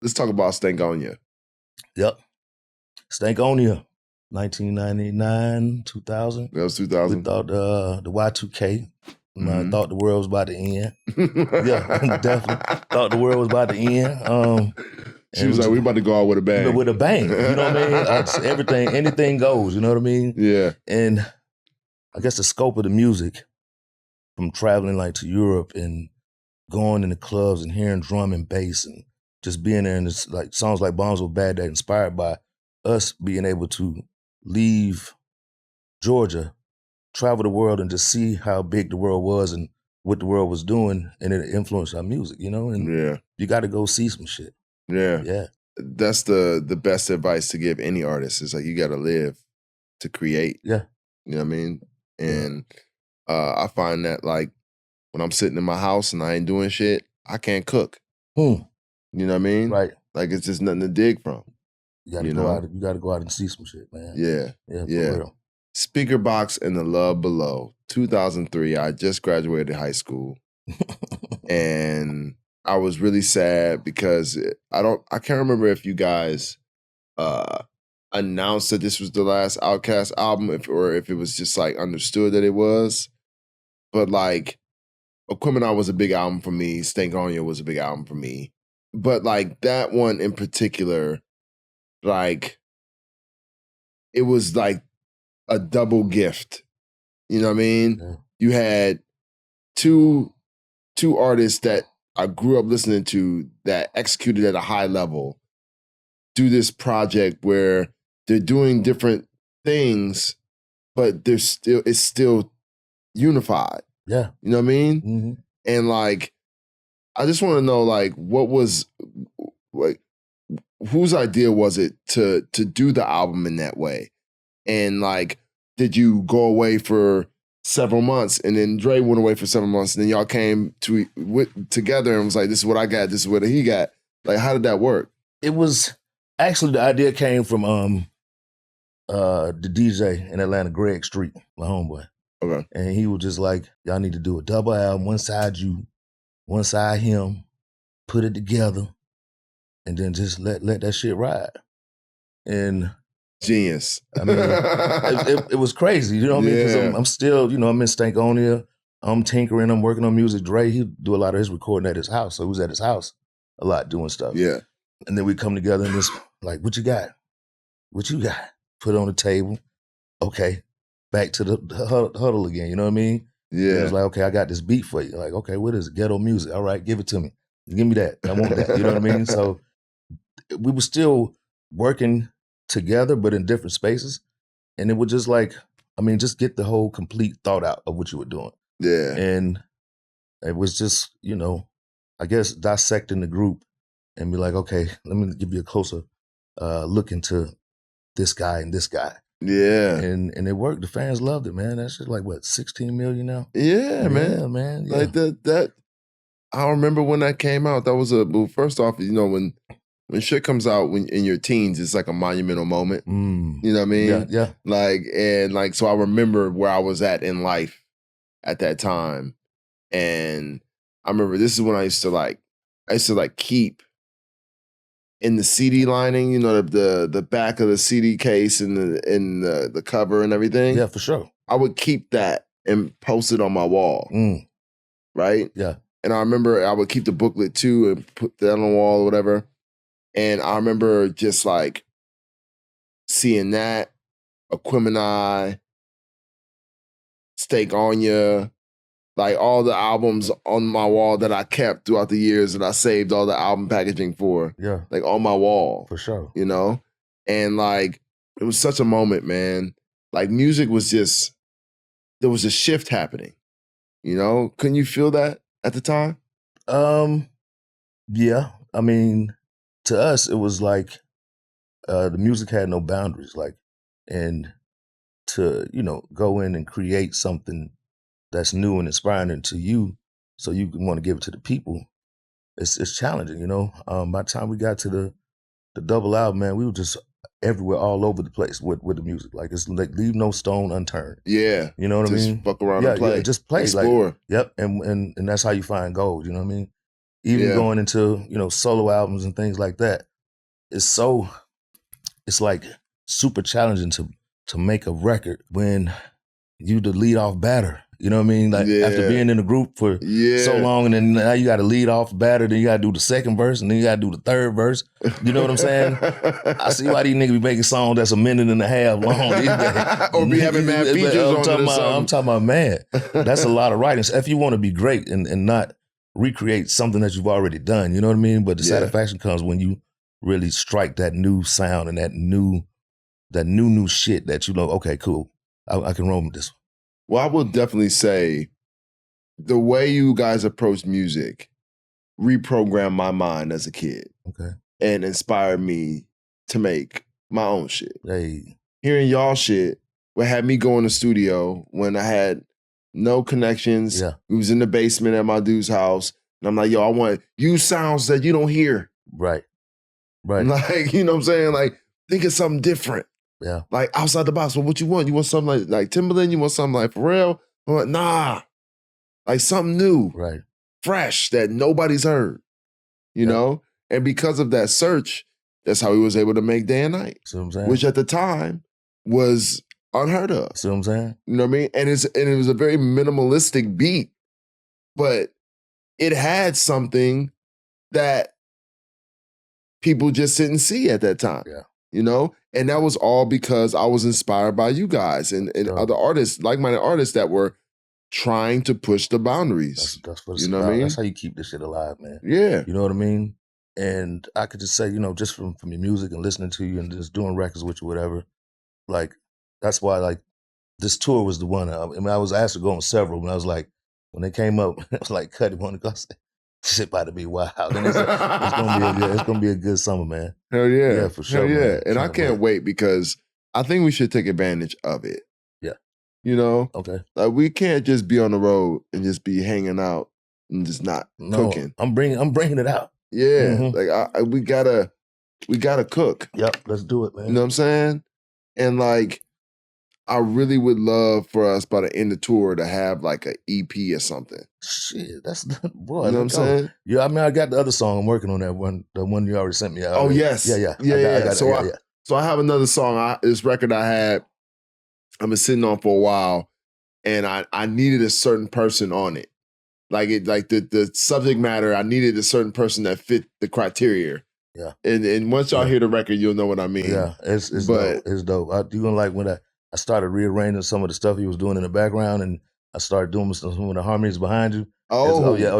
let's talk about Stankonia. Yep. Stankonia, 1999, 2000. That was 2000. We thought the Y2K. Mhm. Thought the world was about to end. Yeah, definitely. Thought the world was about to end. She was like, we about to go out with a bang. With a bang, you know what I mean? Anything goes, you know what I mean? Yeah. And I guess the scope of the music, from traveling like to Europe and going in the clubs and hearing drum and bass and just being there, and it's like songs like Bombs Were Bad that inspired by us being able to leave Georgia, travel the world, and just see how big the world was and what the world was doing, and it influenced our music, you know? And you got to go see some shit. Yeah. Yeah. That's the best advice to give any artist. Is like, you got to live to create. Yeah. You know what I mean? And I find that, like, when I'm sitting in my house and I ain't doing shit, I can't cook. You know what I mean? Right. Like, it's just nothing to dig from. You got to go out. You got to go out and see some shit, man. Yeah. Yeah. For real. Speakerboxxx and The Love Below, 2003. I just graduated high school, and I was really sad because I can't remember if you guys announced that this was the last OutKast album, or if it was just like understood that it was. But like, Aquemini was a big album for me. Stankonia was a big album for me. But like that one in particular, like, it was like a double gift. You know what I mean? Yeah. You had two artists that I grew up listening to that executed at a high level do this project where they're doing different things, but it's still unified. Yeah. You know what I mean? Mm-hmm. And like, I just want to know, like, what was, like, whose idea was it to do the album in that way? And like, did you go away for several months, and then Dre went away for 7 months, and then y'all came together and was like, this is what I got, this is what he got? Like, how did that work? It was, actually, the idea came from the DJ in Atlanta, Greg Street, my homeboy. Okay. And he was just like, y'all need to do a double album, one side you, one side him, put it together, and then just let that shit ride. And genius. I mean, it was crazy, you know what I mean? Because I'm still, you know, I'm in Stankonia, I'm tinkering, I'm working on music. Dre, he do a lot of his recording at his house, so he was at his house a lot doing stuff. Yeah. And then we come together and just like, what you got? What you got? Put it on the table. Okay. Back to the huddle again, you know what I mean? Yeah. It was like, okay, I got this beat for you. Like, okay, what is it? Ghetto music. All right, give it to me. Give me that. I want that. You know what I mean? So we were still working together, but in different spaces. And it was just like, I mean, just get the whole complete thought out of what you were doing. Yeah. And it was just, you know, I guess dissecting the group and be like, okay, let me give you a closer look into this guy and this guy. Yeah. And it worked. The fans loved it, man. That's just like, what, 16 million now? Yeah, man. Yeah, man. Yeah. Like that, I remember when that came out, that was well, first off, you know, when shit comes out when in your teens, it's like a monumental moment. You know what I mean? Yeah. Like, so I remember where I was at in life at that time. And I remember this is when I used to keep in the CD lining, you know, the back of the CD case and the cover and everything. Yeah, for sure. I would keep that and post it on my wall. Right? Yeah. And I remember I would keep the booklet too and put that on the wall or whatever. And I remember just like seeing that, Aquemini, Stankonia, like all the albums on my wall that I kept throughout the years that I saved all the album packaging for. Yeah. Like on my wall. For sure. You know? And like, it was such a moment, man. Like music was just, there was a shift happening. You know? Couldn't you feel that at the time? Yeah. I mean, to us, it was like the music had no boundaries. Like, and to, you know, go in and create something that's new and inspiring to you, so you can want to give it to the people. It's challenging, you know. By the time we got to the double album, man, we were just everywhere, all over the place with the music. Like, it's like leave no stone unturned. Yeah, you know what I mean. Just fuck around and play. Yeah, just play. Explore. Like, yep, and that's how you find gold. You know what I mean. even going into, solo albums and things like that. It's like super challenging to make a record when you the lead off batter. You know what I mean? Like after being in the group for so long, and then now you got to lead off batter, then you got to do the second verse, and then you got to do the third verse. You know what I'm saying? I see why these niggas be making songs that's a minute and a half long these days. Or be having mad features on it or something. I'm talking about, man, that's a lot of writing. If you want to be great and not recreate something that you've already done, you know what I mean? But the satisfaction comes when you really strike that new sound and that new shit that okay, cool, I can roll with this one. Well, I will definitely say the way you guys approach music reprogrammed my mind as a kid. Okay. And inspired me to make my own shit. Hey. Hearing y'all shit would have me go in the studio when I had no connections. Yeah. We was in the basement at my dude's house. And I'm like, yo, I want use sounds that you don't hear. Right. Like, you know what I'm saying? Like, think of something different. Yeah. Like outside the box. Well, what you want? You want something like Timbaland? You want something like Pharrell? I'm like, nah. Like something new. Right. Fresh that nobody's heard. You know? And because of that search, that's how he was able to make Day and Night. See what I'm saying? Which at the time was unheard of. See what I'm saying? You know what I mean? And it was a very minimalistic beat, but it had something that people just didn't see at that time. Yeah. You know? And that was all because I was inspired by you guys and other artists, like-minded artists that were trying to push the boundaries. That's what it's you know about. what I mean? That's how you keep this shit alive, man. Yeah. You know what I mean? And I could just say, just from your music and listening to you and just doing records with you, whatever, like, that's why, like, this tour was the one. I was asked to go on several, and I was like, when they came up, it was like, Cudi wanted to go. I said, shit about to be wild. And it's gonna be a good summer, man. Hell yeah. Yeah, for sure. Hell yeah. Man. And I can't wait because I think we should take advantage of it. Yeah. You know? Okay. Like we can't just be on the road and just be hanging out and just not cooking. I'm bringing it out. Yeah. Like we gotta cook. Yep, let's do it, man. You know what I'm saying? And like I really would love for us by the end of the tour to have like an EP or something. Shit, that's boy. You know what I'm saying? Yeah, I mean, I got the other song. I'm working on that one. The one you already sent me. Oh yes, yeah. So I have another song. This record I've been sitting on for a while, and I needed a certain person on it. Like the subject matter. I needed a certain person that fit the criteria. Yeah. And once y'all hear the record, you'll know what I mean. Yeah, it's dope. It's dope. You gonna like when I started rearranging some of the stuff he was doing in the background, and I started doing some of the harmonies behind you. Oh yeah.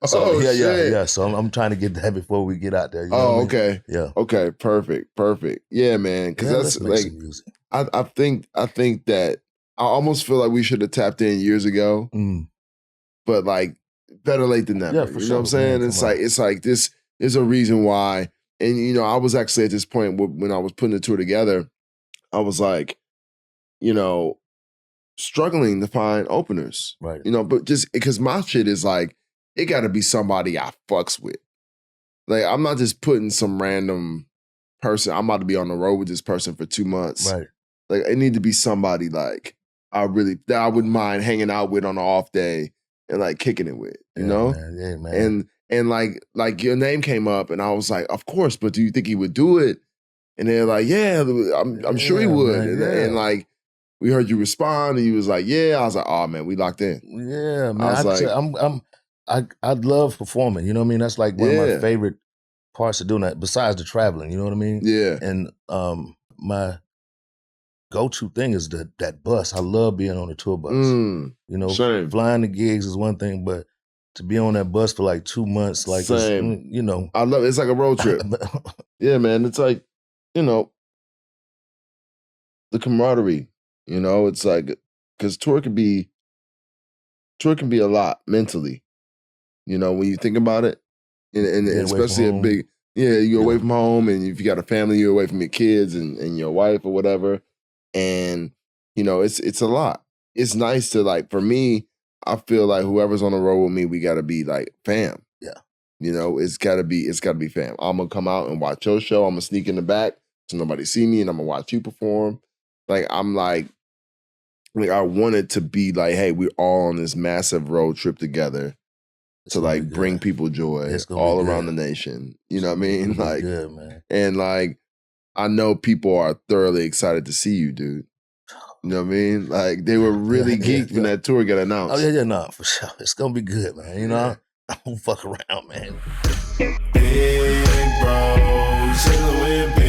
So shit. yeah. So I'm trying to get that before we get out there. You know Oh, what I mean? okay. Yeah. Okay. Perfect. Yeah, man. Because that's like some music. I think that I almost feel like we should have tapped in years ago. But like better late than never. Yeah, for you sure. know what I'm saying? Man, it's like this is a reason why. And I was actually at this point when I was putting the tour together, I was like, struggling to find openers. Right. But just because my shit is like, it gotta be somebody I fucks with. Like, I'm not just putting some random person, I'm about to be on the road with this person for 2 months. Right. Like, it need to be somebody like that I wouldn't mind hanging out with on an off day and like kicking it with, you know? Man. Yeah, man. And like your name came up and I was like, of course, but do you think he would do it? And they're like, yeah, I'm sure he would. Man, and like, we heard you respond and you was like, yeah. I was like, oh man, we locked in. Yeah, man. I love performing. You know what I mean? That's like one of my favorite parts of doing that, besides the traveling. You know what I mean? Yeah. And my go-to thing is that bus. I love being on the tour bus. Same. Flying the gigs is one thing, but to be on that bus for like 2 months, like same. I love it. It's like a road trip. Yeah, man. It's like, the camaraderie. It's like because tour can be a lot mentally. When you think about it, and especially a big you're away from home, and if you got a family, you're away from your kids and your wife or whatever, and it's a lot. It's nice to like for me. I feel like whoever's on the road with me, we got to be like fam. Yeah. It's got to be fam. I'm gonna come out and watch your show. I'm gonna sneak in the back so nobody see me, and I'm gonna watch you perform. Like I'm like I wanted to be like, hey, we're all on this massive road trip together. to like bring people joy all around the nation. You know what I mean? Like, good, man. And like, I know people are thoroughly excited to see you, dude. You know what I mean? Like, they were really geeked when that tour got announced. Oh, yeah, no, for sure. It's gonna be good, man. You know, I don't fuck around, man. Big bro, chillin' with